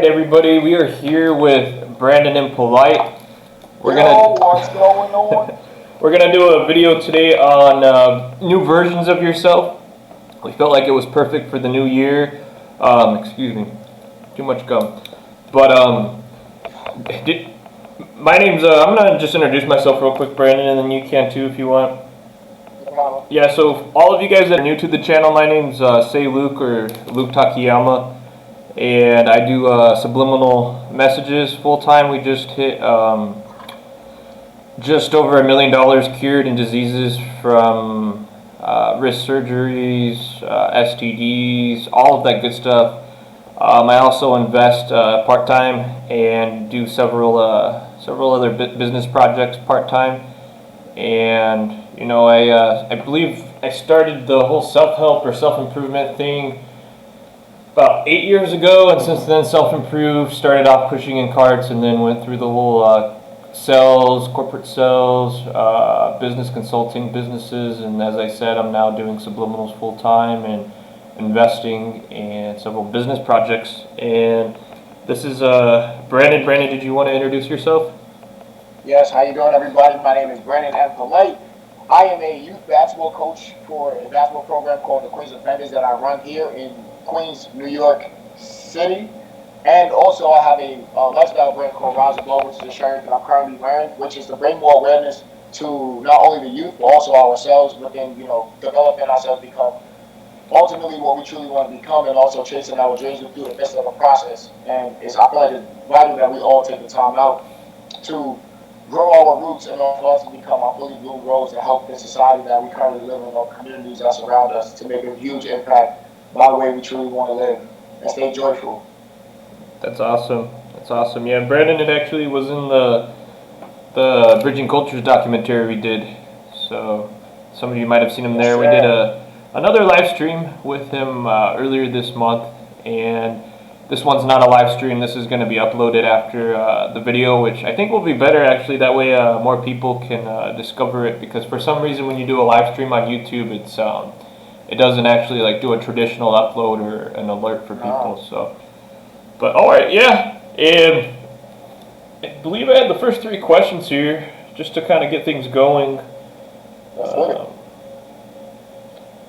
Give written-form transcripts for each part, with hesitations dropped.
right, everybody, we are here with Brandon and Polite. What's going on? We're gonna do a video today on new versions of yourself. We felt like it was perfect for the new year. Excuse me, too much gum. But my name's I'm gonna just introduce myself real quick, Brandon, and then you can too if you want. Yeah, so all of you guys that are new to the channel, my name's Seiluke or Luke Takayama. And I do subliminal messages full time. We just hit just over $1 million cured in diseases from wrist surgeries, STDs, all of that good stuff. I also invest part time and do several other business projects part time. And you know, I believe I started the whole self help or self improvement thing about 8 years ago, and since then self-improved, started off pushing in carts and then went through the whole sales, corporate sales, business consulting businesses, and as I said, I'm now doing subliminals full-time and investing in several business projects. And this is Brandon. Brandon, did you want to introduce yourself? Yes, how you doing, everybody? My name is Brandan and Polite. I am a youth basketball coach for a basketball program called the Queens Offenders that I run here in Queens, New York City. And also I have a lifestyle brand called Rise Above, which is a shirt that I'm currently wearing, which is to bring more awareness to not only the youth, but also ourselves within, developing ourselves, become ultimately what we truly want to become, and also chasing our dreams through the midst of the process. And I feel like it's vital that we all take the time out to grow our roots and for us to become our fully bloomed roles that help the society that we currently live in, our communities that surround us, to make a huge impact by the way we truly want to live and stay joyful. That's awesome. That's awesome. Yeah, Brandon, it actually was in the Bridging Cultures documentary we did. So some of you might have seen him there. We did another live stream with him earlier this month, and this one's not a live stream. This is going to be uploaded after the video, which I think will be better actually. That way more people can discover it, because for some reason when you do a live stream on YouTube, it doesn't actually like do a traditional upload or an alert for people. So, but all right, yeah. And I believe I had the first 3 questions here just to kind of get things going.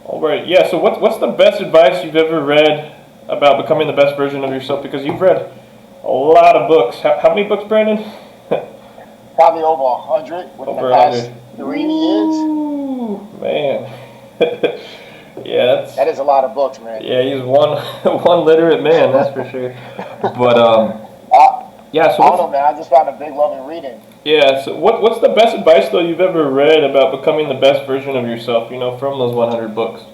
All right, yeah. So what's the best advice you've ever read about becoming the best version of yourself? Because you've read a lot of books. How many books, Brandon? Probably over 100 within the past 3 years. Ooh, man. Yeah, that is a lot of books, man. Yeah, he's one literate man, that's for sure. But yeah. So I don't know, man. I just found a big love in reading. Yeah. So what's the best advice though you've ever read about becoming the best version of yourself? From those 100 books.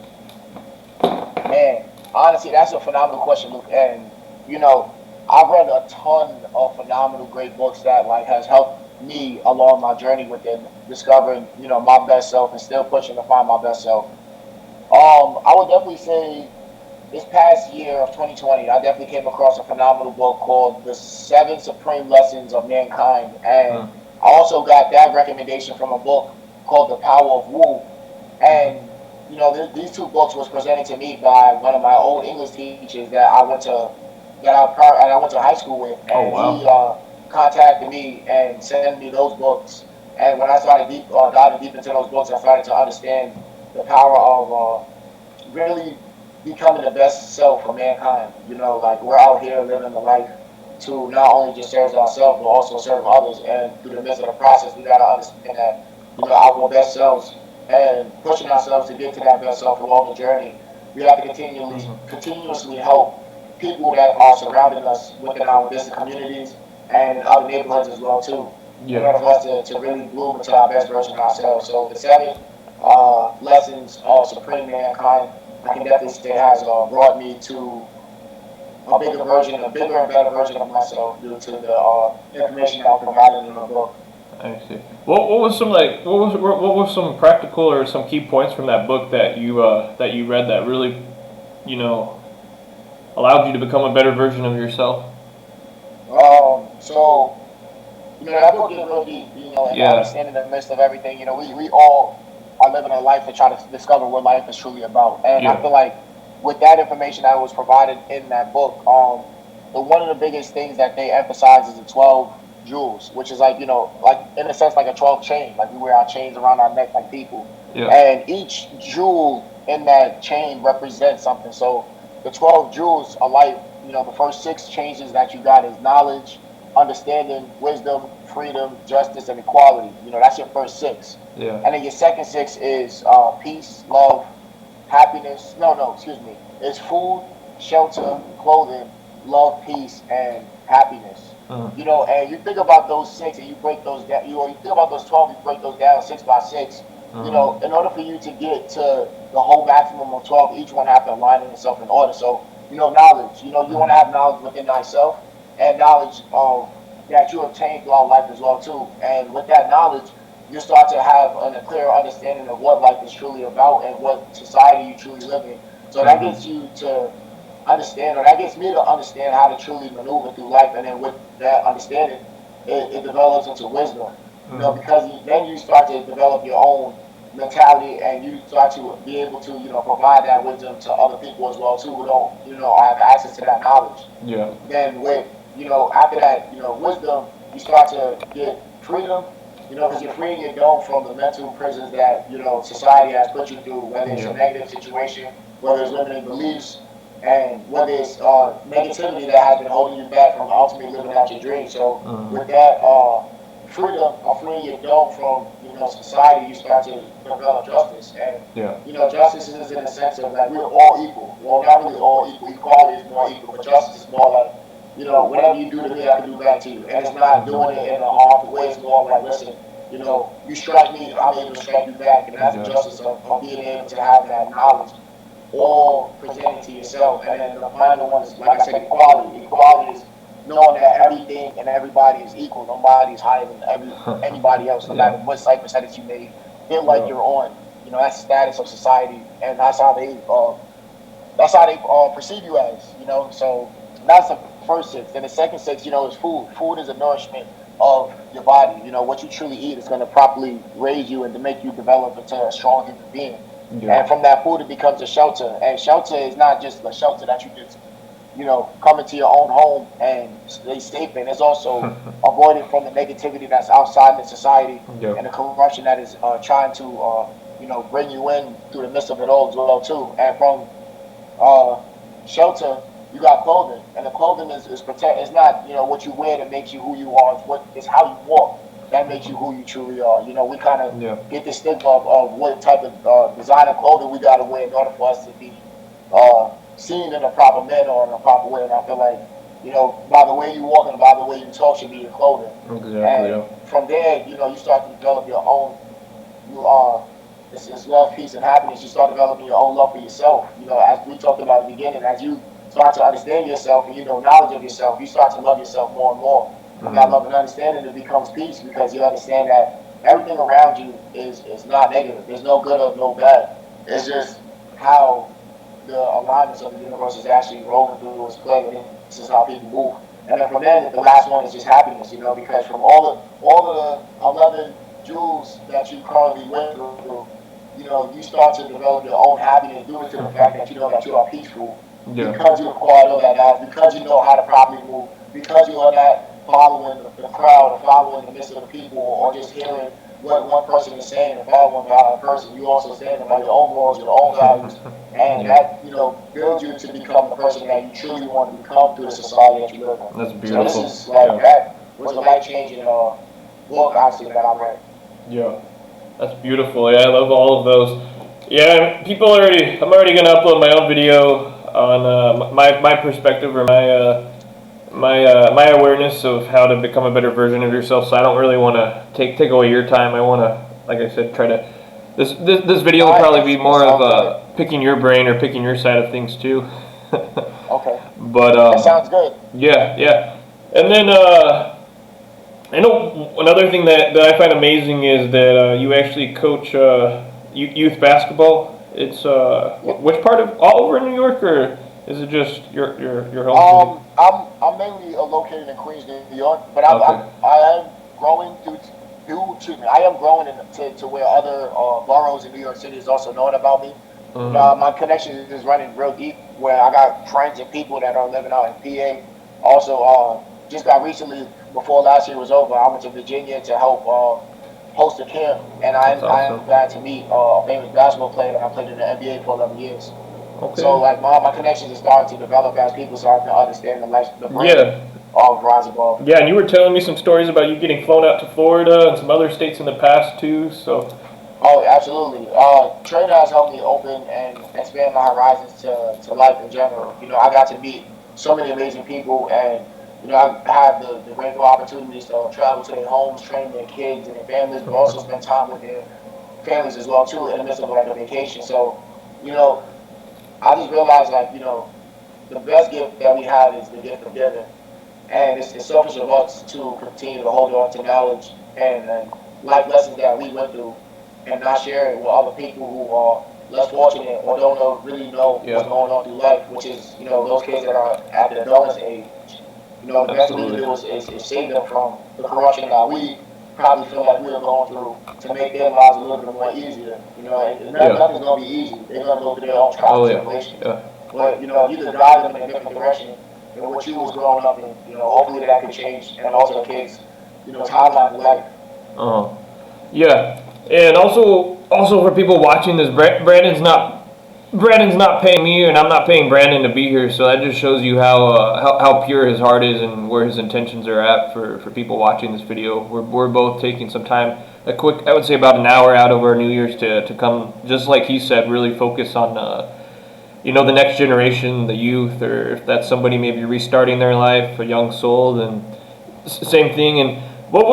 Man, honestly, that's a phenomenal question, Luke. And I've read a ton of phenomenal, great books that has helped me along my journey within discovering, my best self and still pushing to find my best self. I would definitely say this past year of 2020, I definitely came across a phenomenal book called The 7 Supreme Lessons of Mankind. And I also got that recommendation from a book called The Power of Wu. And, these 2 books was presented to me by one of my old English teachers that I went to high school with. And he contacted me and sent me those books. And when I started diving deep into those books, I started to understand the power of really becoming the best self for mankind. We're out here living the life to not only just serve ourselves, but also serve others. And through the midst of the process, we got to understand that, our best selves and pushing ourselves to get to that best self along the journey. We have to continuously help people that are surrounding us within our business communities and other neighborhoods as well, too. In order for us to really bloom into our best version of ourselves. So the 7 lessons of Supreme Mankind, I can definitely say has brought me to a bigger and better version of myself due to the information that I provided in the book. I see. What was some practical or some key points from that book that you read that really, allowed you to become a better version of yourself? So that book is real deep, and understanding the midst of everything. We all are living a life to try to discover what life is truly about. And I feel like with that information that was provided in that book, but one of the biggest things that they emphasize is the 12 jewels, which is like, like in a sense, like a 12 chain. Like we wear our chains around our neck like people. Yeah. And each jewel in that chain represents something. So the 12 jewels are like, the first six changes that you got is knowledge, understanding, wisdom, freedom, justice, and equality. That's your first six. Yeah. And then your second six is peace, love, happiness. No, excuse me. It's food, shelter, clothing, love, peace, and happiness. And you think about those six and you break those down. You think about those 12, you break those down six by six. In order for you to get to the whole maximum of 12, each one have to align itself in order. So, knowledge. You want to have knowledge within thyself and knowledge of that you obtain throughout life as well too. And with that knowledge, you start to have a clear understanding of what life is truly about and what society you truly live in. So that gets you to understand, or that gets me to understand how to truly maneuver through life. And then with that understanding, it develops into wisdom. Because then you start to develop your own mentality, and you start to be able to, provide that wisdom to other people as well too, who don't, have access to that knowledge. Yeah. Then with, after that, wisdom, you start to get freedom, because you're freeing your dome from the mental prisons that, society has put you through, whether it's a negative situation, whether it's limiting beliefs, and whether it's negativity that has been holding you back from ultimately living out your dreams. So with that freedom of freeing your dome from, society, you start to develop justice. And, justice is in a sense of like we're all equal. Well, not really all equal. Equality is more equal, but justice is more like, whatever you do to me, I can do back to you. And it's not doing it in a harmful way. It's more like, listen, you strike me, I'm able to strike you back. And that's the justice of being able to have that knowledge all presented to yourself. And then the final one is, like I said, equality. Equality is knowing that everything and everybody is equal. Nobody is higher than anybody else, no matter what slight percentage you may feel like you're on. That's the status of society, and that's how they perceive you as. So that's the first six. Then the second six, is food. Food is a nourishment of your body. What you truly eat is going to properly raise you and to make you develop into a strong human being. Yeah. And from that food, it becomes a shelter. And shelter is not just a shelter that you just, come into your own home and stay safe in. It's also avoiding from the negativity that's outside the society and the corruption that is trying to, bring you in through the midst of it all as well too. And from shelter, you got clothing, and the clothing is protect. It's not what you wear that makes you who you are. It's how you walk that makes you who you truly are. We kind of get this stigma of what type of designer clothing we got to wear in order for us to be seen in a proper manner or in a proper way. And I feel like, by the way you walk and by the way you talk should be your clothing. Exactly. And from there, you start to develop your own. It's love, peace, and happiness. You start developing your own love for yourself. As we talked about at the beginning, as you start to understand yourself and knowledge of yourself, you start to love yourself more and more. From that love and understanding, it becomes peace because you understand that everything around you is not negative. There's no good or no bad. It's just how the alignments of the universe is actually rolling through its play, and this is how people move. And then from there, the last one is just happiness, because from all of the 11 jewels that you currently went through, you start to develop your own happiness due to the fact that you know that you are peaceful. Because you acquired all that knowledge, because you know how to properly move, because you are not following the crowd or following the midst of the people or just hearing what one person is saying and following by a person. You also stand by your own morals, your own values, and that builds you to become the person that you truly want to become through the society that you live in. That's beautiful. So this is like that was a life-changing book, honestly, that I read. Yeah, that's beautiful. Yeah, I love all of those. Yeah, I'm already gonna upload my own video on my perspective or my awareness of how to become a better version of yourself. So I don't really want to take away your time. I want to, like I said, try to. This video will probably be more of picking your brain or picking your side of things too. Okay. But that sounds good. Yeah. And then I know another thing that I find amazing is that you actually coach youth basketball. It's which part of all over New York, or is it just your home city? I'm mainly located in Queens, New York, but I am growing I am growing to where other boroughs in New York City is also knowing about me. My connection is running real deep, where I got friends and people that are living out in PA, Also, just got recently, before last year was over, I went to Virginia to help host a camp, and That's I awesome. am glad to meet a famous basketball player that I played in the NBA for 11 years. So Okay. like my connections are starting to develop as people start to understand the brand Yeah. of Rise Above. Yeah, and you were telling me some stories about you getting flown out to Florida and some other states in the past too. So. Oh, absolutely. Trade has helped me open and expand my horizons to life in general. I got to meet so many amazing people, and I have the grateful opportunities to travel to their homes, train their kids and their families, but also spend time with their families as well too in the midst of like a vacation. So, you know, I just realized like the best gift that we have is the gift of giving, and it's selfish of us to continue to hold on to knowledge and life lessons that we went through and not share it with other people who are less fortunate or don't really know what's Yeah. going on through life, which is those kids that are at the adolescent age. The best thing we can Absolutely. do is save them from the corruption that we probably feel like we are going through to make their lives a little bit more easier. Yeah. Nothing's going to be easy. They're going to go through their own trials Oh and yeah. tribulations. Yeah. But if you could guide them in a different direction than what you was growing up in, hopefully that could change and alter kids, timeline of life. Uh-huh. Yeah, and also for people watching this, Brandon's not paying me, and I'm not paying Brandon to be here. So that just shows you how pure his heart is and where his intentions are at for people watching this video. We're both taking some time, a quick, I would say about an hour out of our New Year's to come, just like he said, really focus on the next generation, the youth, or if that's somebody maybe restarting their life, a young soul, then same thing. And what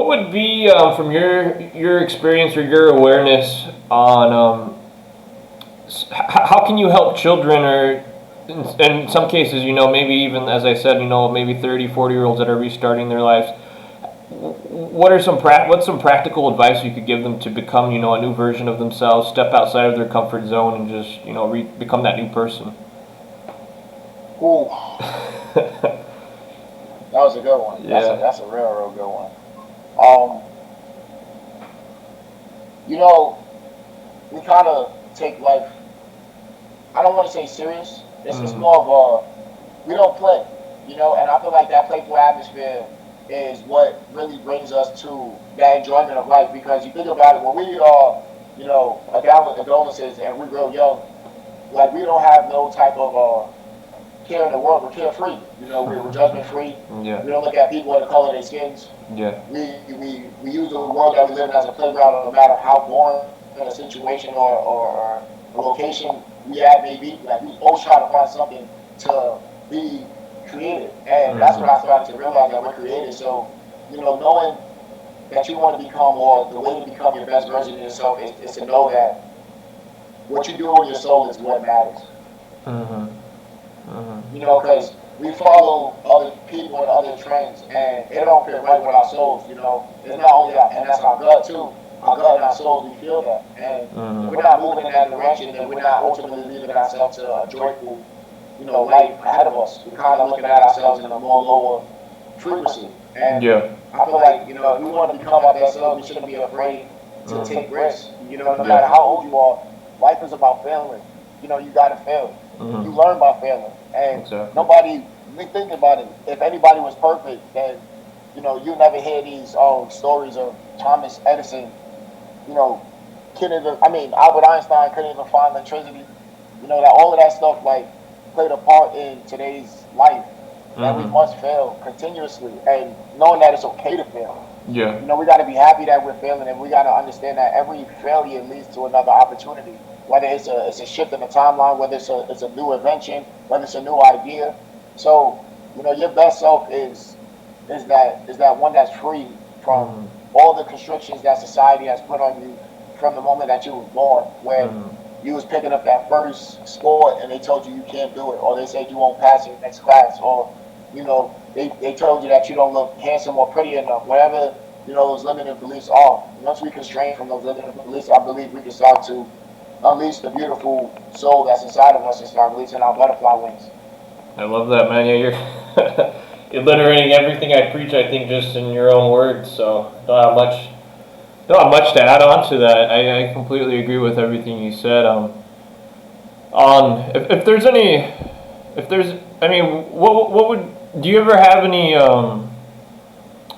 would be from your experience or your awareness on how can you help children or in some cases, maybe even as I said, maybe 30, 40 year olds that are restarting their lives. What's some practical advice you could give them to become a new version of themselves, step outside of their comfort zone, and just become that new person? Ooh, that was a good one. Yeah. That's a real good one. Um, you know, we kind of take life. I don't want to say serious. It's Mm. more of we don't play, and I feel like that playful atmosphere is what really brings us to that enjoyment of life. Because you think about it, when we are, adolescents and we're real young, like we don't have no type of care in the world. We're carefree. We're judgment free. Yeah. We don't look at people and the color of their skins. Yeah. We use the world that we live in as a playground, no matter how boring a situation or a location we at may be. Like we always try to find something to be creative, and that's Hmm. what I started to realize that we're creative. So, knowing that you want to become, or the way to become your best version of yourself is to know that what you do in your soul is what matters. Hmm. Hmm. Because we follow other people and other trends, and it don't fit right with our souls. It's not only and that's our gut too. Our gut and our souls, we feel that, and if we're Hmm. not moving in that direction, then we're not ultimately leading ourselves to a joyful, life ahead of us. We're kind of looking at ourselves in a more lower frequency, and Yeah. I feel like if we want to become our best selves, we shouldn't be afraid to take Hmm. risks. No matter Yeah. how old you are, life is about failing. You got to fail. You Hmm. learn by failing, and Exactly. nobody. We think about it. If anybody was perfect, then you never hear these stories of Thomas Edison. You know, couldn't even. I mean, Albert Einstein couldn't even find electricity. That all of that stuff like played a part in today's life. That we Hmm. must fail continuously, and knowing that it's okay to fail. Yeah. We got to be happy that we're failing, and we got to understand that every failure leads to another opportunity. Whether it's a shift in the timeline, whether it's a new invention, whether it's a new idea. So your best self is that one that's free from Hmm. all the constrictions that society has put on you from the moment that you was born. When Hmm. you was picking up that first sport and they told you can't do it, or they said you won't pass your next class, or they told you that you don't look handsome or pretty enough, whatever those limiting beliefs are. Once we constrain from those limiting beliefs, I believe we can start to unleash the beautiful soul that's inside of us and start releasing our butterfly wings. I love that, man. Yeah, you're you're literally everything I preach. I think just in your own words. So don't have much to add on to that. I completely agree with everything you said. If there's any, if there's, I mean, Do you ever have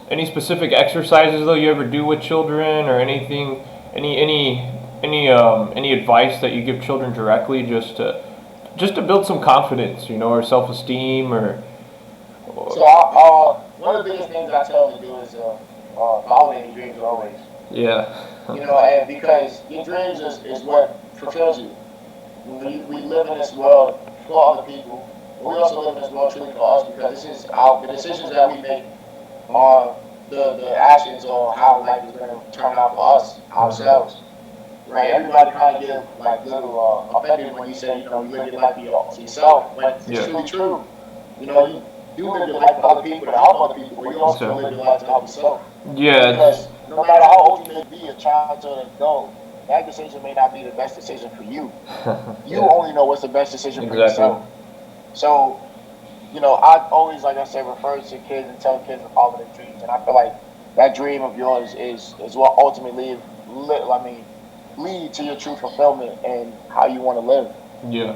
any specific exercises though you ever do with children or anything? Any advice that you give children directly just to build some confidence, or self esteem So, one of the biggest things I tell them to do is follow their dreams always. yeah. And because your dreams is what fulfills you. We live in this world for other people, but we also live in this world truly for us because this is the decisions that we make are the actions or how life is going to turn out for us Mhm. ourselves. Right? Everybody kind of get like little offended when you say you live your life for yourself, but it's Yeah. truly true. You do live your life for other people to help other people, but you also live your Exactly. life to help yourself. Yeah. Because no matter how old you may be, a child to an adult, that decision may not be the best decision for you. You Yeah. only know what's the best decision for Exactly. yourself. So, I always, like I said, refer to kids and tell kids to follow their dreams. And I feel like that dream of yours is what ultimately lead to your true fulfillment and how you want to live. Yeah.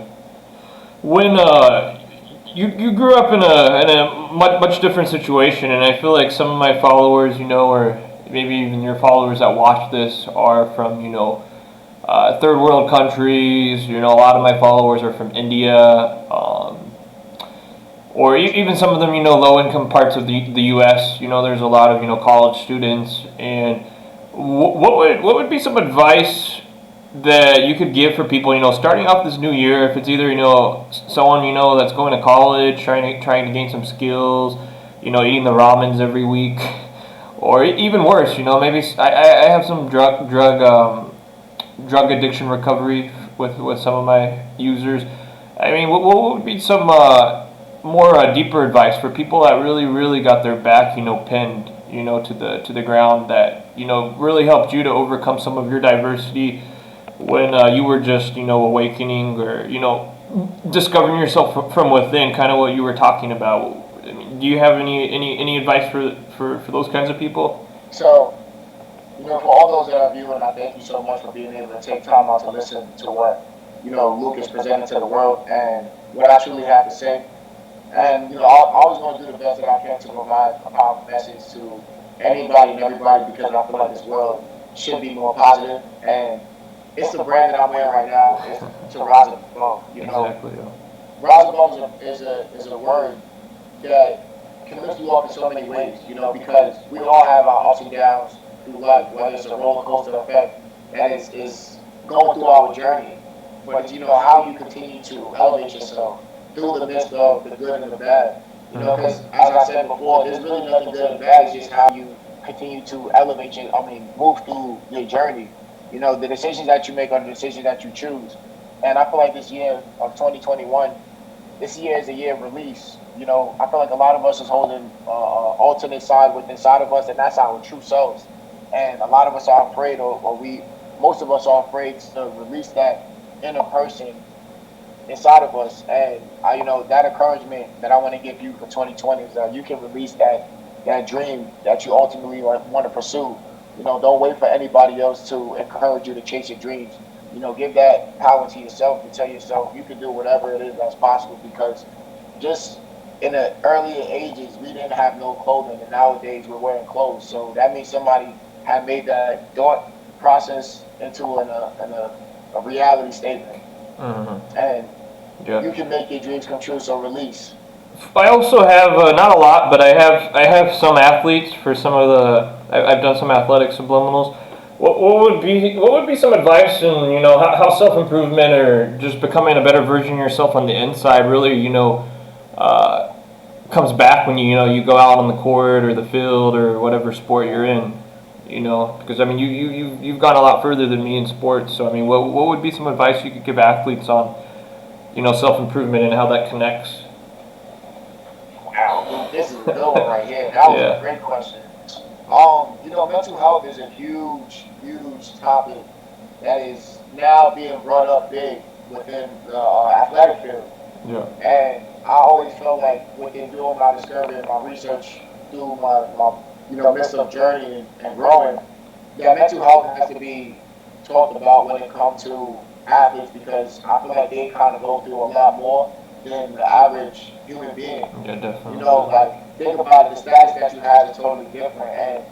When you grew up in a much different situation, and I feel like some of my followers, or maybe even your followers that watch this are from third world countries. A lot of my followers are from India, or even some of them, low income parts of the U.S. There's a lot of college students, and what would be some advice that you could give for people, starting off this new year, if it's either someone that's going to college, trying to gain some skills, eating the ramens every week, or even worse, maybe I have some drug addiction recovery with some of my users. I mean, what would be some more deeper advice for people that really got their back, pinned, to the ground, that really helped you to overcome some of your diversity when you were just awakening, or discovering yourself from within, kind of what you were talking about. I mean, do you have any advice for those kinds of people? So, for all those that are viewing, I thank you so much for being able to take time out to listen to what, Luke is presenting to the world and what I truly have to say. And, I'm always going to do the best that I can to provide a powerful message to anybody and everybody because I feel like this world should be more positive. And it's the brand that I'm wearing right now is to rise above. Exactly. Yeah. Rise above is a word that can lift you up in so many ways, because we all have our ups and downs through life, whether it's a roller coaster effect that is going through our journey. But it's, how you continue to elevate yourself through the midst of the good and the bad. Because as I said before, there's really nothing good and bad. It's just how you continue to move through your journey. The decisions that you make are the decisions that you choose. And I feel like this year of 2021, this year is a year of release. I feel like a lot of us is holding alternate side within inside of us, and that's our true selves. And a lot of us are afraid, most of us are afraid to release that inner person inside of us. And that encouragement that I want to give you for 2020 is that you can release that dream that you ultimately want to pursue. Don't wait for anybody else to encourage you to chase your dreams. Give that power to yourself to tell yourself you can do whatever it is that's possible because just in the earlier ages we didn't have no clothing and nowadays we're wearing clothes. So that means somebody had made that thought process into a reality statement. And Yeah. you can make your dreams come true. So release. I also have not a lot, but I have some athletes for some of I've done some athletic subliminals. What would be some advice in how self improvement or just becoming a better version of yourself on the inside really uh, comes back when you go out on the court or the field or whatever sport you're in. Because I mean you've gone a lot further than me in sports. So I mean, what would be some advice you could give athletes on self improvement and how that connects? Wow, Luke, this is a good one right here. That was a Yeah. great question. Mental health is a huge, huge topic that is now being brought up big within the athletic field. Yeah. And I always felt like within doing my discovery and my research through my midst of journey and growing, that mental health has to be talked about when it comes to athletes because I feel like they kind of go through a lot more than the average human being. Yeah, You definitely. know, like think about it, the status that you have is totally different, and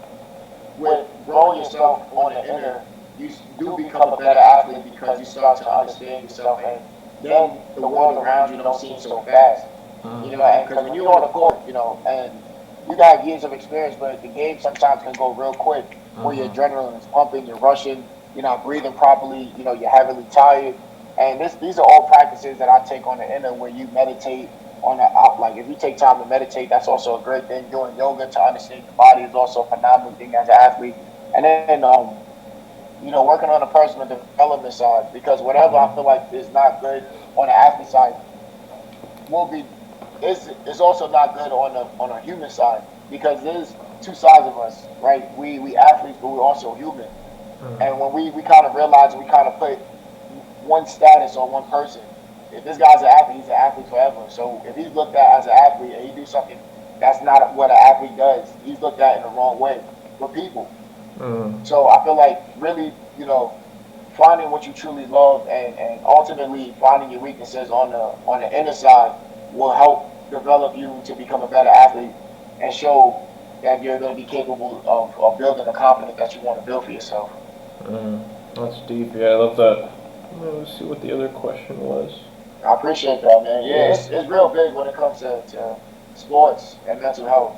with growing yourself on the inner, you do become a better athlete because you start to understand yourself, and then the world around you don't seem so fast. You know, and because when you're on the court, you know, and you got years of experience, but the game sometimes can go real quick where your adrenaline is pumping, you're rushing, you're not breathing properly, you know, you're heavily tired. And these are all practices that I take on the inner where you meditate on the out. Like if you take time to meditate, that's also a great thing. Doing yoga to understand your body is also a phenomenal thing as an athlete. And then you know, working on the personal development side because whatever I feel like is not good on the athlete side will be is also not good on a human side because there's two sides of us, right? We athletes, but we're also human. And when we kind of realize we kind of put one status on one person. If this guy's an athlete, he's an athlete forever. So if he's looked at as an athlete and he do something that's not what an athlete does, he's looked at in the wrong way for people. So I feel like really, you know, finding what you truly love and ultimately finding your weaknesses on the inner side will help develop you to become a better athlete and show that you're going to be capable of building the confidence that you want to build for yourself. That's deep. Yeah, I love that. Let's see what the other question was. I appreciate that, man. Yeah, it's real big when it comes to sports and mental health.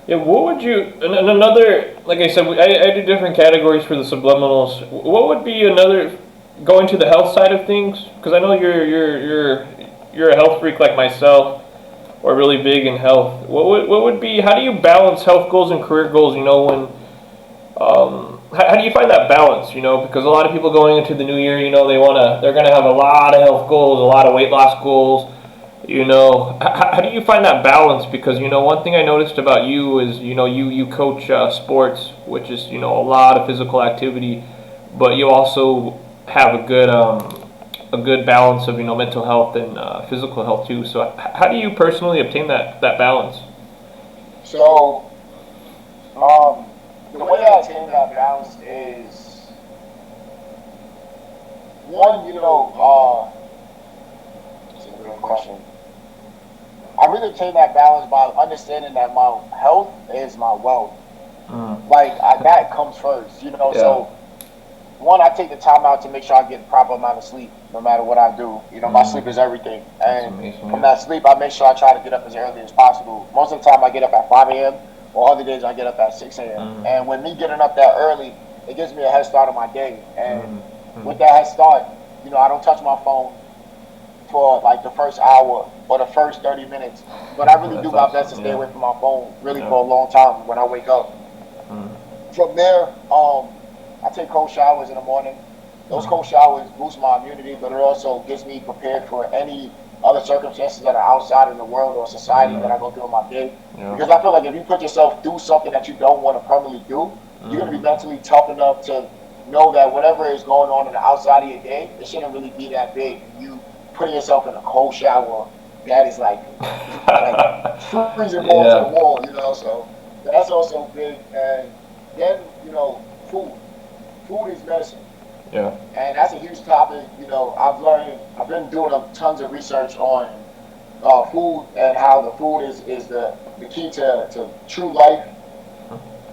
Yeah, what would you, and another, like I said, I do different categories for the subliminals. What would be another, going to the health side of things? Because I know you're a health freak like myself, or really big in health. What would be, how do you balance health goals and career goals, you know, when, how do you find that balance, you know, because a lot of people going into the new year, you know, they're gonna have a lot of health goals, a lot of weight loss goals, you know, how do you find that balance? Because, you know, one thing I noticed about you is, you know, you coach sports, which is, you know, a lot of physical activity, but you also have a good balance of, you know, mental health and physical health too. So how do you personally obtain that balance? So, the way I attain that balance is one, you know, it's a real question. I really obtain that balance by understanding that my health is my wealth. Like that comes first, you know. Yeah. So one, I take the time out to make sure I get the proper amount of sleep, no matter what I do. You know, my sleep is everything, That's and amazing. from Yeah. that sleep, I make sure I try to get up as early as possible. Most of the time, I get up at 5 a.m. or other days I get up at 6 a.m. And when me getting up that early, it gives me a head start on my day. And with that head start, you know, I don't touch my phone for like the first hour or the first 30 minutes. But I really do That's my best to awesome. stay Yeah. away from my phone really Yeah. for a long time when I wake up. From there, I take cold showers in the morning. Those cold showers boost my immunity, but it also gets me prepared for any other circumstances that are outside in the world or society that I go through in my day. Yeah. Because I feel like if you put yourself through something that you don't want to permanently do, you're going to be mentally tough enough to know that whatever is going on the outside of your day, it shouldn't really be that big. And you putting yourself in a cold shower, that is like freezing balls to the Yeah. wall, you know. So that's also big. And then, you know, food. Food is medicine. Yeah. And that's a huge topic. You know, I've been doing tons of research on food and how the food is the key to true life.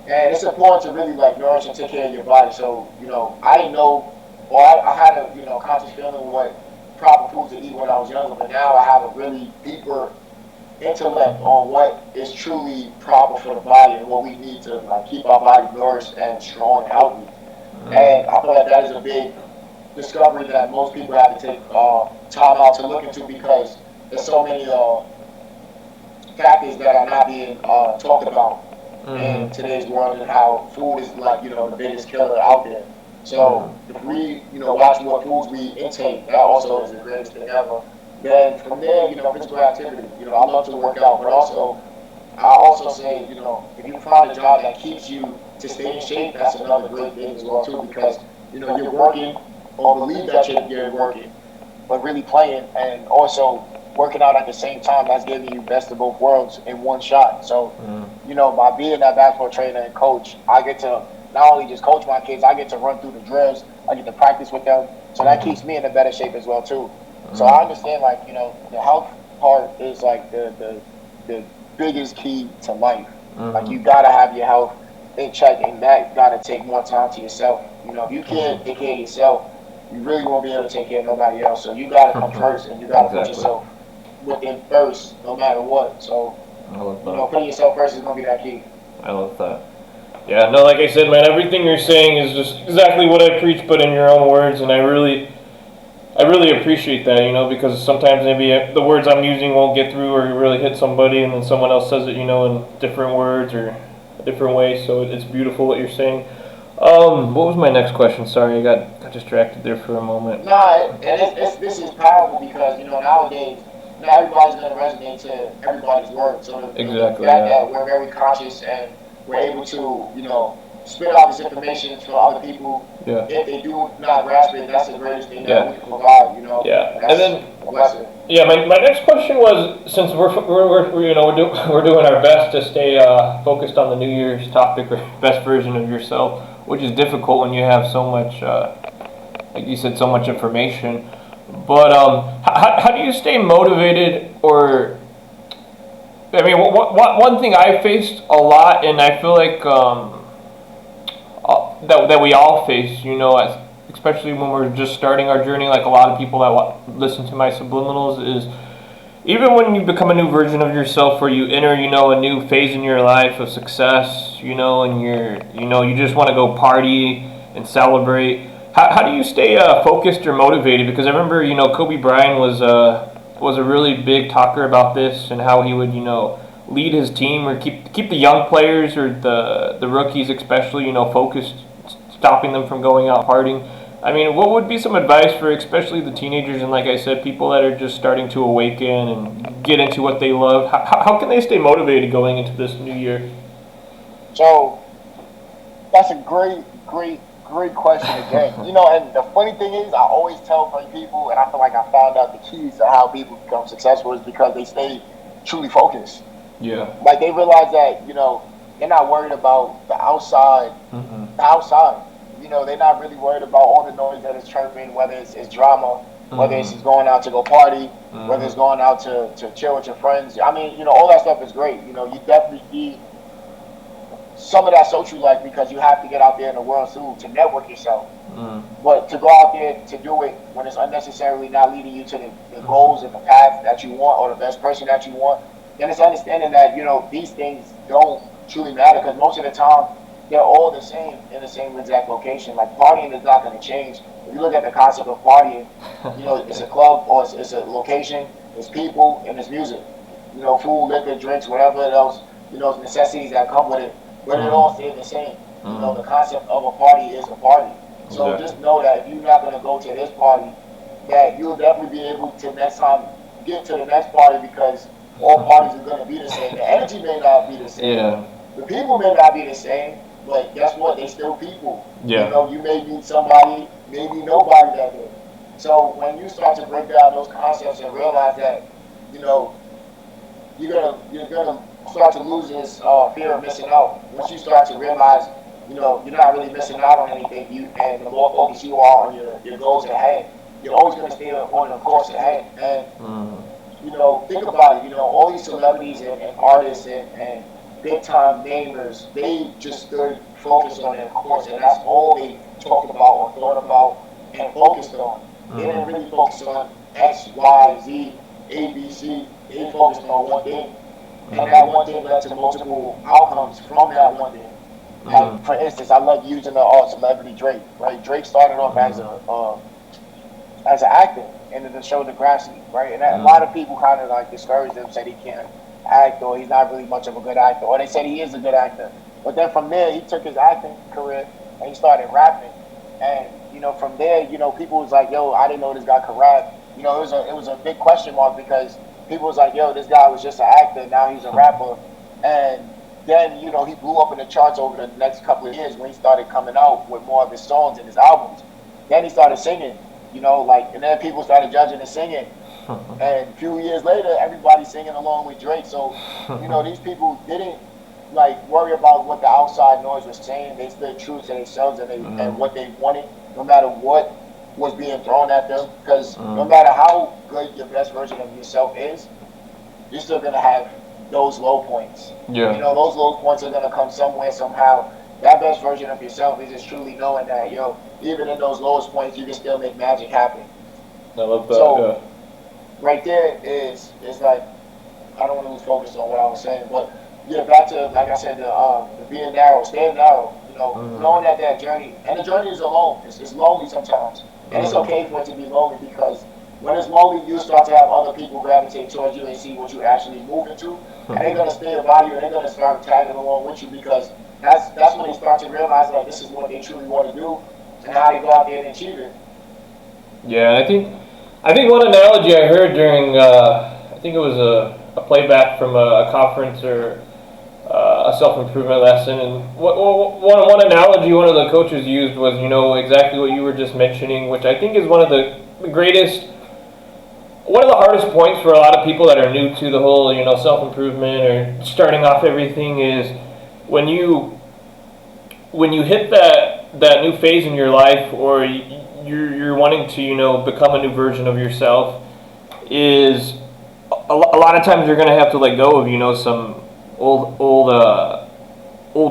And it's important to really like nourish and take care of your body. So, you know, I didn't know, or I had a, you know, conscious feeling what proper foods to eat when I was younger, but now I have a really deeper intellect on what is truly proper for the body and what we need to like keep our body nourished and strong and healthy. And I feel like that is a big discovery that most people have to take time out to look into because there's so many factors that are not being talked about in today's world and how food is like, you know, the biggest killer out there. So if we, you know, watch what foods we intake, that also is the greatest thing ever. Then from there, you know, physical activity. You know, I love to work out, but also I also say, you know, if you find a job that keeps you to stay in shape, that's another great thing as well too, because you know you're working or believe that you're working, but really playing and also working out at the same time. That's giving you best of both worlds in one shot. So, you know, by being that basketball trainer and coach, I get to not only just coach my kids, I get to run through the drills, I get to practice with them. So that keeps me in a better shape as well too. So I understand, like, you know, the health part is like the biggest key to life. Like Mm-hmm. you gotta have your health in check, and that gotta take more time to yourself. You know, if you can't take care of yourself, you really won't be able to take care of nobody else. So you gotta come first, and you gotta put Exactly. yourself within first, no matter what. So I love you know, that. putting yourself first is gonna be that key. I love that. Yeah, no, like I said, man, everything you're saying is just exactly what I preach, but in your own words, and I really appreciate that, because sometimes maybe the words I'm using won't get through or really hit somebody, and then someone else says it, in different words or a different way. So it's beautiful what you're saying. What was my next question? Sorry, I got distracted there for a moment. Nah, and it's this is powerful because nowadays not everybody's gonna resonate to everybody's words. So the Exactly. fact Yeah. that we're very conscious and we're able to spit out this information for other people, Yeah. if they do not grasp it, that's the greatest thing that we Yeah. can provide. Yeah. And And that's then a blessing. yeah, my next question was, since we're doing our best to stay focused on the New Year's topic or best version of yourself, which is difficult when you have so much, like you said, so much information. But how do you stay motivated? Or I mean, one thing I faced a lot, and I feel like that we all face, especially when we're just starting our journey, like a lot of people that listen to my subliminals, is even when you become a new version of yourself, or you enter, a new phase in your life of success, and you just want to go party and celebrate. How do you stay focused or motivated? Because I remember, Kobe Bryant was a really big talker about this, and how he would, lead his team, or keep the young players, or the rookies especially, focused, stopping them from going out partying. I mean, what would be some advice for especially the teenagers, and like I said, people that are just starting to awaken and get into what they love? How can they stay motivated going into this new year? So that's a great question again. And the funny thing is, I always tell my people, and I feel like I found out the keys to how people become successful is because they stay truly focused. Yeah. Like they realize that they're not worried about the outside. Mm-hmm. The outside, they're not really worried about all the noise that is chirping, whether it's drama, whether it's Mm-hmm. going out to go party, whether it's Mm-hmm. going out to chill with your friends. I mean, all that stuff is great. You definitely need some of that social life because you have to get out there in the world too to network yourself. But to go out there to do it when it's unnecessarily not leading you to the goals and the path that you want, or the best person that you want, then it's understanding that these things don't truly matter because most of the time they're all the same in the same exact location. Like partying is not going to change. If you look at the concept of partying, it's a club, or it's a location, it's people, and it's music. Food, liquor, drinks, whatever else, necessities that come with it, but it all stays the same. The concept of a party is a party. So Exactly. just know that if you're not going to go to this party, that you'll definitely be able to next time get to the next party because all parties are going to be the same. The energy may not be the same. Yeah. The people may not be the same, but guess what? They still people. Yeah. You may meet somebody, maybe nobody that day. So when you start to break down those concepts and realize that, you know, you're gonna start to lose this fear of missing out. Once you start to realize, you're not really missing out on anything. And the more focused you are on your goals ahead, you're always gonna stay on the course ahead. And Mm. think about it. All these celebrities and artists and big time namers, they just stood focused on their course, and that's all they talked about or thought about and focused on. They didn't really focus on X, Y, Z, A, B, C. They focused on one thing, and that one thing led to multiple outcomes from that one thing. Like Mm. for instance, I love using the celebrity Drake. Right, Drake started off as an actor in the show Degrassi, right? And a lot Mm. of people kind of like discouraged him, said he can't act, or he's not really much of a good actor, or they said he is a good actor. But then from there, he took his acting career and he started rapping. And from there, people was like, "Yo, I didn't know this guy could rap." It was a big question mark because people was like, "Yo, this guy was just an actor, now he's a rapper." And then he blew up in the charts over the next couple of years when he started coming out with more of his songs and his albums. Then he started singing, and then people started judging his singing. And a few years later, everybody's singing along with Drake. So, these people didn't like worry about what the outside noise was saying. They stood true to themselves and Mm. what they wanted, no matter what was being thrown at them. Because no Mm. matter how good your best version of yourself is, you're still gonna have those low points. You Yeah. know, those low points are gonna come somewhere, somehow. That best version of yourself is just truly knowing that, yo, even in those lowest points, you can still make magic happen. I love that. So Yeah. right there is like, I don't want to lose focus on what I was saying, but yeah, back to like I said, the being narrow, staying narrow. You know, knowing that that journey and the journey is alone. It's lonely sometimes, and it's okay for it to be lonely because when it's lonely, you start to have other people gravitate towards you and see what you actually move into, and they're gonna stay by you and they're gonna start tagging along with you because that's when they start to realize that this is what they truly want to do and how they go out there and achieve it. Yeah, I think one analogy I heard during I think it was a playback from a conference or a self improvement lesson, and one analogy one of the coaches used was exactly what you were just mentioning, which I think is one of the greatest. One of the hardest points for a lot of people that are new to the whole, self improvement or starting off everything is when you when you hit that new phase in your life, or you're wanting to become a new version of yourself, is a lot of times you're going to have to let go of some old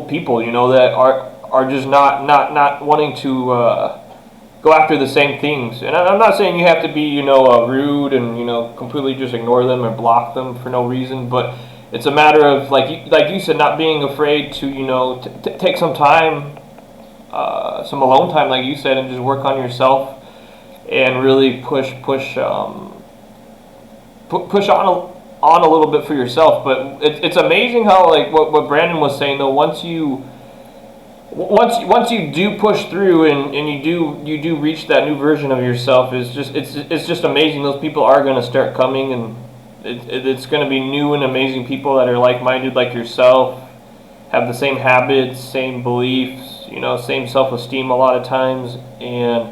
people that are just not wanting to go after the same things. And I'm not saying you have to be rude and completely just ignore them or block them for no reason, but it's a matter of like you said, not being afraid to take some time, some alone time, like you said, and just work on yourself and really push on a little bit for yourself. But it's amazing how, like what Brandon was saying, though, once you do push through and you do reach that new version of yourself, it's just amazing. Those people are going to start coming, and it's going to be new and amazing people that are like-minded like yourself, have the same habits, same beliefs, same self-esteem a lot of times. And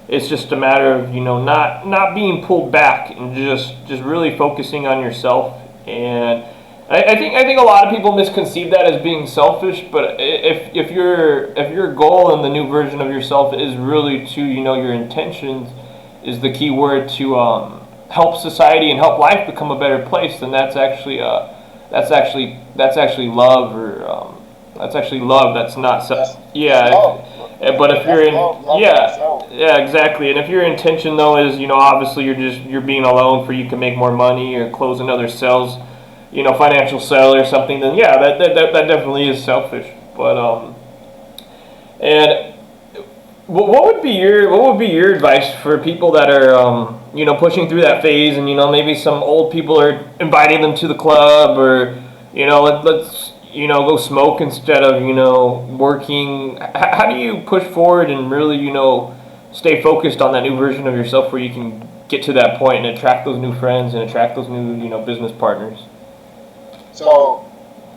it's just a matter of not being pulled back and just really focusing on yourself. And I think a lot of people misconceive that as being selfish, but if your goal and the new version of yourself is really to your intentions is the key word to help society and help life become a better place, then that's actually love, or that's actually love. That's not That's yeah. love. But if That's you're in, love for yeah, yourself. yeah, exactly. And if your intention though is, obviously you're being alone for you can make more money or close another sales, financial sale or something, then yeah, that definitely is selfish. But and what would be your advice for people that are pushing through that phase, and maybe some old people are inviting them to the club, or let's go smoke instead of working. How do you push forward and really stay focused on that new version of yourself where you can get to that point and attract those new friends and attract those new business partners? So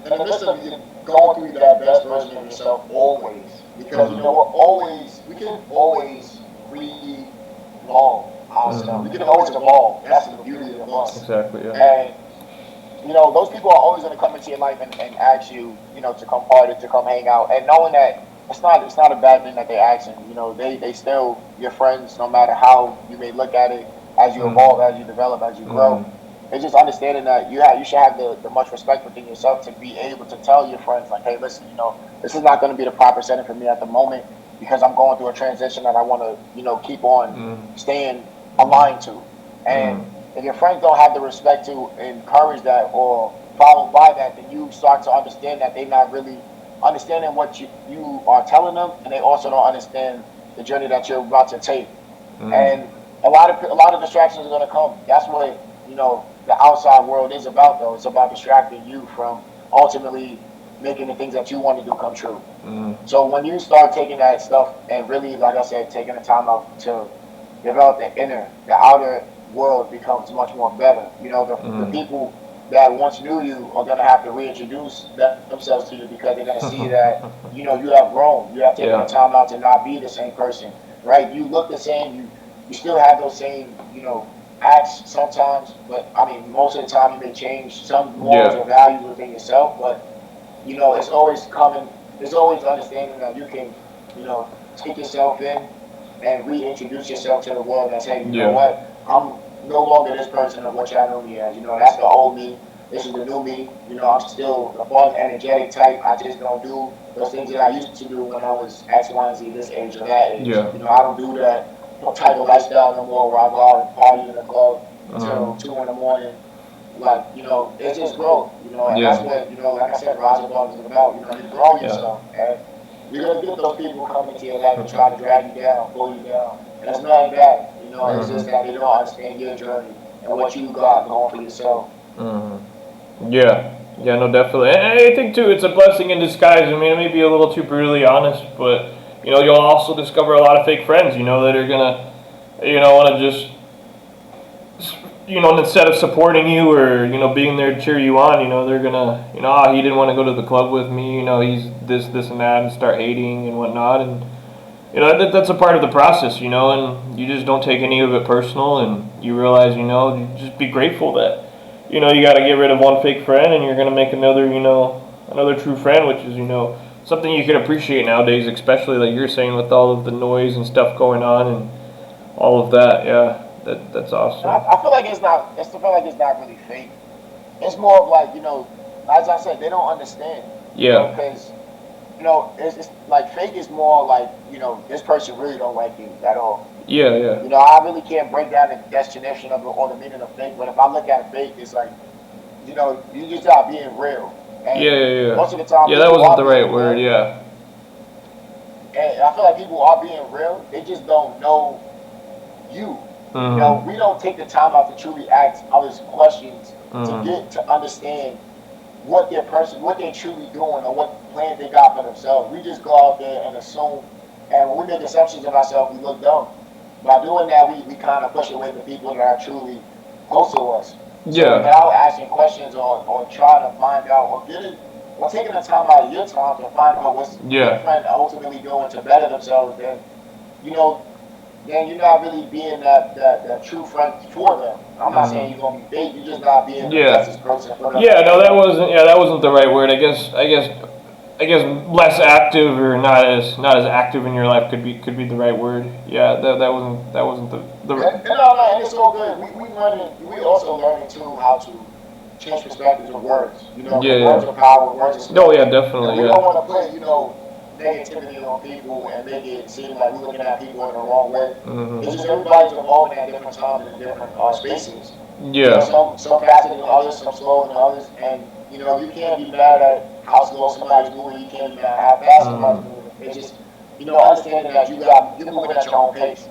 in the midst of you going through that best version of yourself always, because we can always re-evolve ourselves. We can always evolve. That's the beauty of us. Exactly. Yeah. And those people are always going to come into your life and ask you, to come party, to come hang out, and knowing that it's not a bad thing that they're asking. They still your friends, no matter how you may look at it, as you evolve, as you develop, as you grow. It's just understanding that you should have the much respect within yourself to be able to tell your friends, like, hey, listen, this is not going to be the proper setting for me at the moment because I'm going through a transition that I want to, keep on staying aligned to. And if your friends don't have the respect to encourage that or follow by that, then you start to understand that they're not really understanding what you are telling them, and they also don't understand the journey that you're about to take. And a lot of distractions are going to come. That's what the outside world is about, though. It's about distracting you from ultimately making the things that you want to do come true. So when you start taking that stuff and really, like I said, taking the time out to develop the outer world becomes much more better. The people that once knew you are going to have to reintroduce themselves to you because they're going to see that you have grown. You have taken the time out to not be the same person, right? You look the same. You still have those same acts sometimes, but I mean most of the time you may change some morals or values within yourself. But it's always coming. It's always understanding that you can take yourself in and reintroduce yourself to the world and say, you know what, I'm no longer this person of what y'all know me as. That's the old me. This is the new me. I'm still the fun, energetic type. I just don't do those things that I used to do when I was X, Y, and Z, this age or that age. Yeah. I don't do that type of lifestyle no more where I go out and party in the club till 2 in the morning. Like, it's just growth, and that's Yeah. what, like I said, Roger Dog is about. You grow Yeah. yourself, and you're gonna get those people coming into your life and try to drag you down, pull you down. And it's nothing bad, it's just that they don't understand your journey and what you got going for yourself. Yeah. Yeah, no, definitely. And I think too, it's a blessing in disguise. I mean, it may be a little too brutally honest, but you'll also discover a lot of fake friends. That are gonna, want to just, instead of supporting you or being there to cheer you on, they're gonna, he didn't want to go to the club with me. He's this, and that, and start hating and whatnot. And that's a part of the process. And you just don't take any of it personal, and you realize, you just be grateful that you got to get rid of one fake friend, and you're going to make another, another true friend, which is, something you can appreciate nowadays, especially like you're saying with all of the noise and stuff going on and all of that. Yeah, that's awesome. I feel like it's not. I still feel like it's not really fake. It's more of like, as I said, they don't understand. Yeah. Because it's like fake is more like, this person really don't like you at all. Yeah, yeah. I really can't break down the definition of it or the meaning of fake, but if I look at fake, it's like, you just start being real. And Yeah, yeah, yeah. most of the time, Yeah, that wasn't the right word. Yeah. And I feel like people are being real. They just don't know you. We don't take the time out to truly ask others questions to get to understand what what they're truly doing, or what plans they got for themselves. We just go out there and assume, and when we make assumptions of ourselves, we look dumb. By doing that, we kind of push away the people that are truly close to us. So Yeah. without asking questions, or trying to find out, or taking the time out of your time to find out what's your friend ultimately doing to better themselves, you know, then you're not really being that true friend for them. I'm not saying you're gonna be fake. You're just not being the bestest person for them. Yeah, no, that wasn't. Yeah, that wasn't the right word. I guess less active or not as active in your life could be the right word. Yeah, that wasn't the. And it's all good. We also learning too how to change perspectives of words. Words are power. Words are stuff. Oh yeah, definitely. We don't want to put negativity on people and make it seem like we're looking at people in the wrong way. It's just everybody's evolving at different times in different spaces. Yeah. Some faster than others, some slower than others, and you can't be mad at how slow somebody's moving. You can't be mad at how fast somebody's moving. It's just understanding that you're moving at your own pace.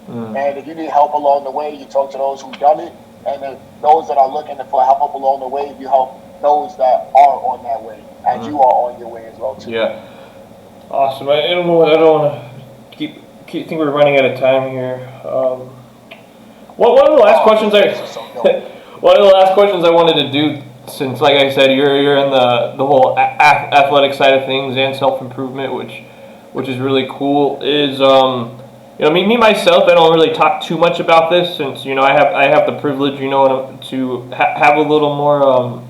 And if you need help along the way, you talk to those who've done it, and then those that are looking for help along the way, you help those that are on that way, as you are on your way as well too. Yeah. Awesome. I don't know. I don't want to keep. Think we're running out of time here. One of the last questions one of the last questions I wanted to do, since like I said, you're in the whole athletic side of things and self improvement, which is really cool. Is me myself, I don't really talk too much about this, since I have the privilege to have a little more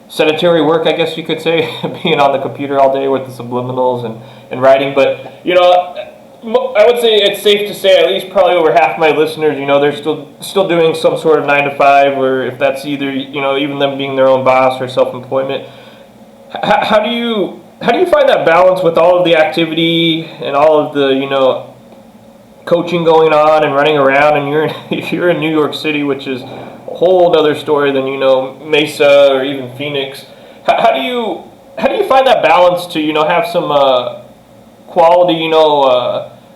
sedentary work, I guess you could say, being on the computer all day with the subliminals and writing. But I would say it's safe to say at least probably over half my listeners, they're still doing some sort of 9 to 5, or if that's either even them being their own boss or self-employment. How do you find that balance with all of the activity and all of the coaching going on and running around, and you're in New York City, which is a whole other story than Mesa or even Phoenix. How do you find that balance to have some quality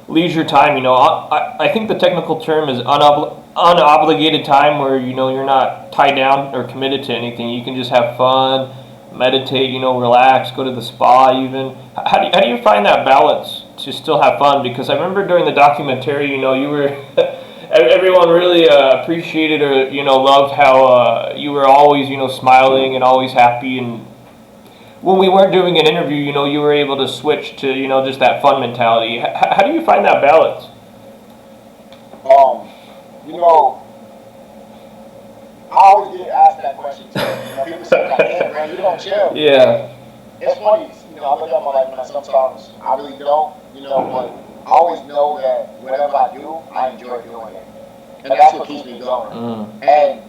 leisure time? I think the technical term is unobligated time, where you're not tied down or committed to anything. You can just have fun, meditate, relax, go to the spa even. How do you find that balance to still have fun? Because I remember during the documentary, you were everyone really appreciated or loved how you were always smiling and always happy, and when we weren't doing an interview, you were able to switch to just that fun mentality. How do you find that balance? I always get asked that question too. People say, "Hey, man, you don't chill." Yeah. It's funny. I look at my life, and sometimes I really don't. But I always know that whatever I do, I enjoy doing it, and that's what keeps me going. And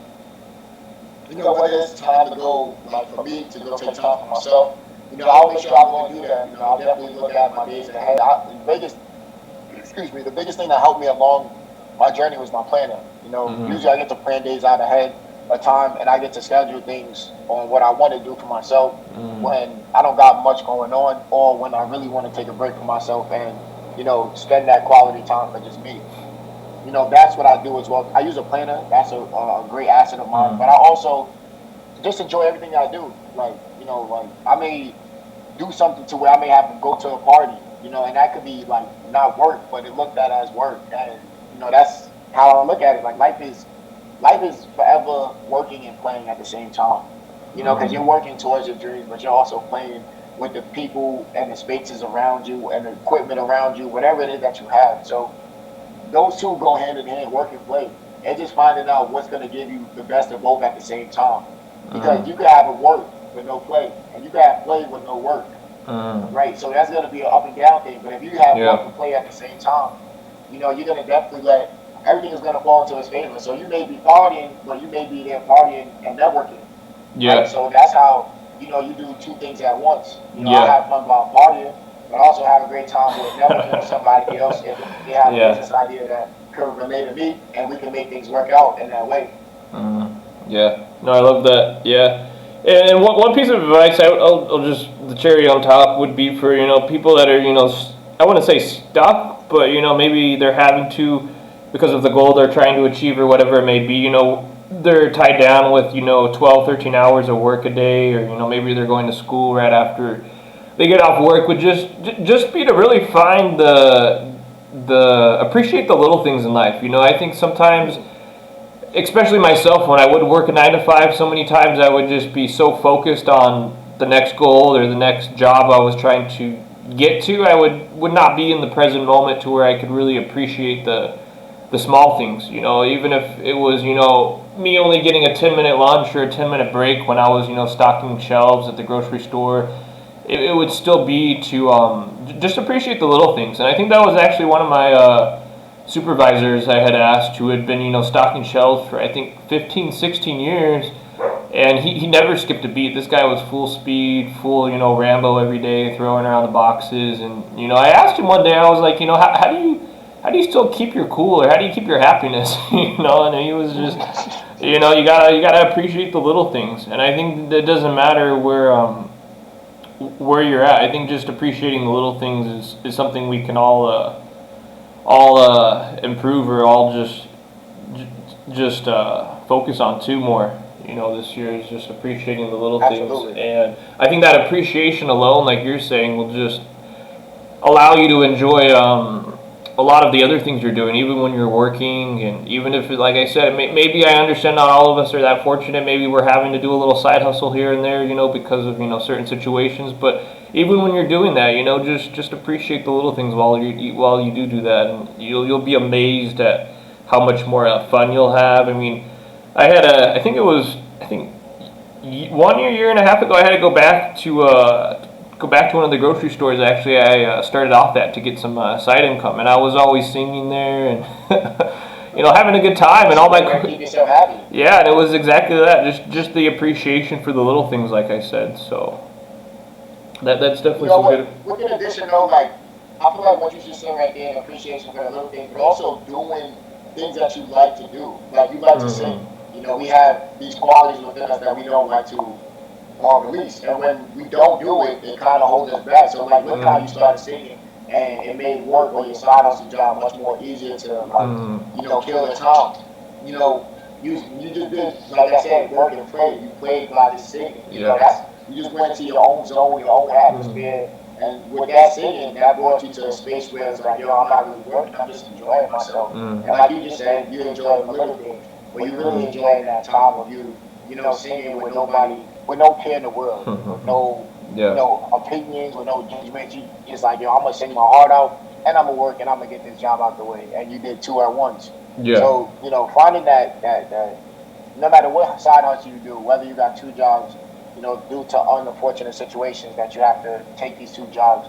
whether it's time to go, like for me, to go take time for myself, I'll make sure I'm going to do that. I'll definitely look at my days ahead. The biggest, excuse me, the biggest thing that helped me along my journey was my planner. Mm-hmm. Usually I get to plan days out ahead of time, and I get to schedule things on what I want to do for myself Mm-hmm. when I don't got much going on, or when I really want to take a break for myself and spend that quality time for just me. That's what I do as well. I use a planner. That's a great asset of mine. But I also just enjoy everything I do. Like, like I may do something to where I may have to go to a party, and that could be like not work, but it looked at as work. And that's how I look at it. Like life is forever working and playing at the same time. Because you're Mm-hmm. working towards your dreams, but you're also playing with the people and the spaces around you and the equipment around you, whatever it is that you have. So those two go hand in hand, work and play, and just finding out what's going to give you the best of both at the same time. Because you Mm-hmm. can have a work with no play, and you can have play with no work, Mm-hmm. right? So that's going to be an up and down thing. But if you have work Yeah. and play at the same time, you're going to definitely let everything is going to fall into its favor. So you may be partying, but you may be there partying and networking, right? Yeah. So that's how you do two things at once. I Yeah. have fun while partying, but I also have a great time with networking with somebody else if they have a business Yeah. idea that could relate to me, and we can make things work out in that way. Mm, yeah. No, I love that. Yeah. And one piece of advice I'll just the cherry on top would be for people that are I wouldn't say stuck, but maybe they're having to because of the goal they're trying to achieve or whatever it may be. They're tied down with 12, 13 hours of work a day, or maybe they're going to school right after they get off work. Would just be to really find the appreciate the little things in life. I think sometimes, especially myself, when I would work a 9 to 5, so many times I would just be so focused on the next goal or the next job I was trying to get to. I would not be in the present moment to where I could really appreciate the small things. Even if it was me only getting a 10-minute lunch or a 10-minute break when I was stocking shelves at the grocery store. It would still be to just appreciate the little things. And I think that was actually one of my supervisors I had asked, who had been stocking shelves for I think 15, 16 years, and he never skipped a beat. This guy was full speed, full Rambo every day, throwing around the boxes. And I asked him one day, I was like, how do you still keep your cool, or how do you keep your happiness? And he was just, you gotta appreciate the little things. And I think that it doesn't matter where you're at. I think just appreciating the little things is something we can all improve, or all just focus on too more. This year is just appreciating the little things, Absolutely. and I think that appreciation alone, like you're saying, will just allow you to enjoy a lot of the other things you're doing, even when you're working. And even if, like I said, maybe I understand not all of us are that fortunate. Maybe we're having to do a little side hustle here and there, because of certain situations. But even when you're doing that, just appreciate the little things while you do that, and you'll be amazed at how much more fun you'll have. I mean, I think 1 year and a half ago, I had to go back to one of the grocery stores. Actually, I started off that to get some side income, and I was always singing there and having a good time, and all my Something to keep yourself happy. yeah, and it was exactly that. Just the appreciation for the little things, like I said. So that's You definitely know some good. what? With in addition, though, like I feel like what you just said right there, appreciation for the little things, but also doing things that you like to do. Like you like to sing. Hmm. We have these qualities within us that we don't like to release, and when we don't do it, it kind of holds us back. So like, look how you started singing, and it made work or your side hustle job much more easier to like, Hmm. kill the time. You know, you just did, like I said, work and play. You played by just singing. Yeah. That's you just went into your own zone, your own Hmm. atmosphere, and with that singing, that brought you to a space where it's like, yo, I'm not really working, I'm just enjoying myself. And like Hmm. you just said, you enjoy the little things, but you really enjoying that time of singing with nobody, with no care in the world, with no, Yeah. opinions, with no judgment. You just like, yo, I'm gonna sing my heart out, and I'm gonna work, and I'm gonna get this job out the way. And you did two at once. Yeah. So finding that no matter what side hustle you do, whether you got two jobs, due to unfortunate situations that you have to take these two jobs,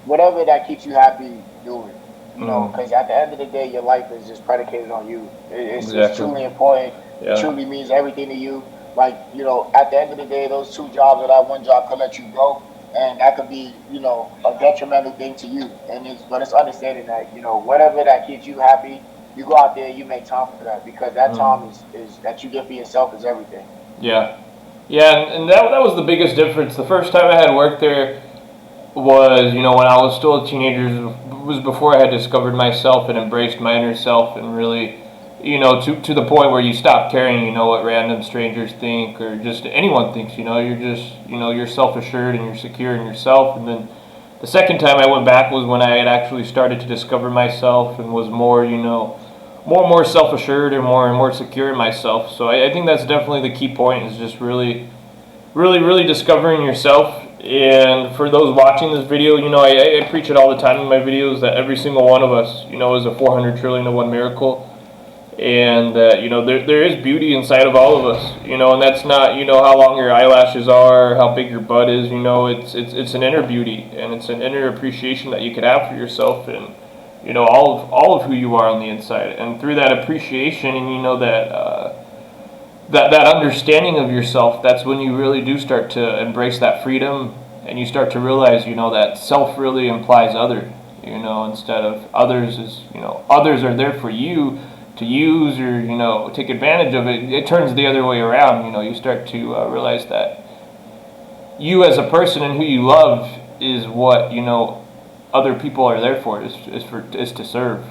whatever that keeps you happy, do it. You know, because at the end of the day, your life is just predicated on you. It's Exactly. truly important. It Yeah. truly means everything to you. Like, you know, at the end of the day, those two jobs or that one job could let you go, and that could be, you know, a detrimental thing to you. And but it's understanding that, you know, whatever that keeps you happy, you go out there, you make time for that, because that Mm. time is that you get for yourself is everything. Yeah. Yeah, and that was the biggest difference. The first time I had worked there was, you know, when I was still a teenager, was before I had discovered myself and embraced my inner self and really, you know, to the point where you stop caring, you know, what random strangers think or just anyone thinks, you know, you're just, you know, you're self-assured and you're secure in yourself. And then the second time I went back was when I had actually started to discover myself and was more, you know, more self-assured and more secure in myself. So I think that's definitely the key point is just really discovering yourself. And for those watching this video, you know, I preach it all the time in my videos that every single one of us, you know, is a 400 trillion to one miracle. And you know, there is beauty inside of all of us, you know, and that's not, you know, how long your eyelashes are, how big your butt is, you know, it's an inner beauty and it's an inner appreciation that you could have for yourself and, you know, all of who you are on the inside. And through that appreciation and, you know, that understanding of yourself, that's when you really do start to embrace that freedom and you start to realize, you know, that self really implies other, you know, instead of others is, you know, others are there for you to use or, you know, take advantage of it. It turns the other way around, you know, you start to realize that you as a person and who you love is what, you know, other people are there for, is to serve.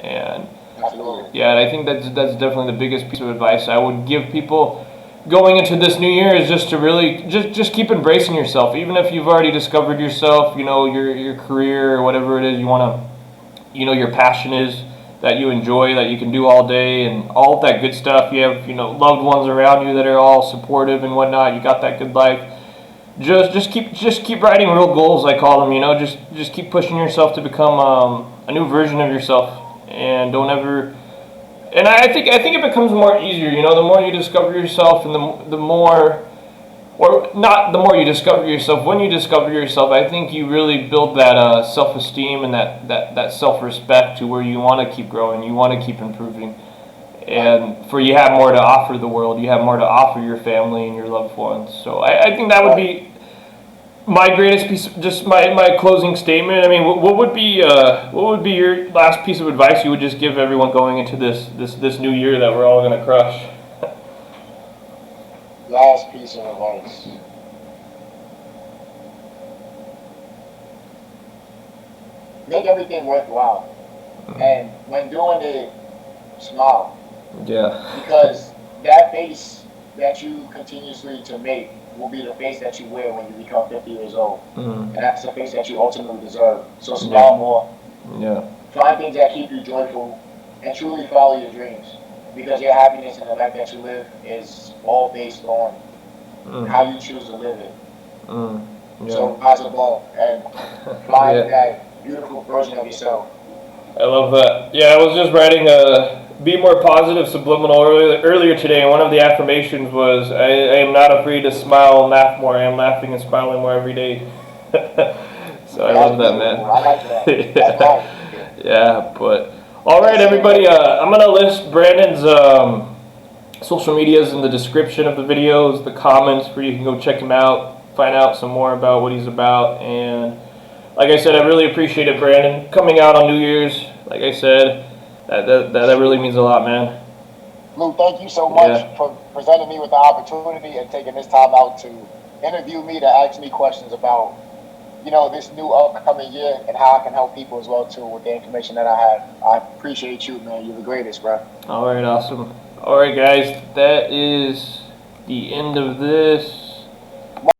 And Absolutely. yeah, and I think that's definitely the biggest piece of advice I would give people going into this new year is just to really just keep embracing yourself, even if you've already discovered yourself, you know, your career or whatever it is you want to, you know, your passion is that you enjoy, that you can do all day, and all of that good stuff. You have, you know, loved ones around you that are all supportive and whatnot. You got that good life. Just keep writing real goals, I call them. You know, just keep pushing yourself to become a new version of yourself, and don't ever. And I think it becomes more easier. You know, the more you discover yourself, and the more, or not the more you discover yourself. When you discover yourself, I think you really build that self-esteem and that self-respect to where you want to keep growing, you want to keep improving, Right. and for you have more to offer the world, you have more to offer your family and your loved ones. So I think that would Right. be my greatest piece, just my closing statement. I mean, what would be your last piece of advice you would just give everyone going into this new year that we're all gonna crush? Last piece of advice. Make everything worthwhile. And when doing it, smile. Yeah. Because that face that you continuously to make will be the face that you wear when you become 50 years old. Mm. And that's the face that you ultimately deserve. So smile Yeah. more. Yeah. Find things that keep you joyful and truly follow your dreams. Because your happiness and the life that you live is all based on Mm. how you choose to live it. Mm. Yeah. So rise above and find Yeah. that beautiful version of yourself. I love that. Yeah, I was just writing a be more positive subliminal earlier today, and one of the affirmations was I am not afraid to smile and laugh more. I am laughing and smiling more every day. So I That's love that, beautiful. I like that. man. That's Yeah. nice. Yeah, but all right, Yes, sir. everybody. I'm gonna list Brandon's social medias in the description of the videos, the comments, where you can go check him out, find out some more about what he's about. And like I said, I really appreciate it, Brandon, coming out on New Year's. Like I said, that really means a lot, man. Lou, thank you so much Yeah. for presenting me with the opportunity and taking this time out to interview me to ask me questions about, you know, this new upcoming year and how I can help people as well too with the information that I have. I appreciate you, man. You're the greatest, bro. All right, awesome. All right, guys, that is the end of this.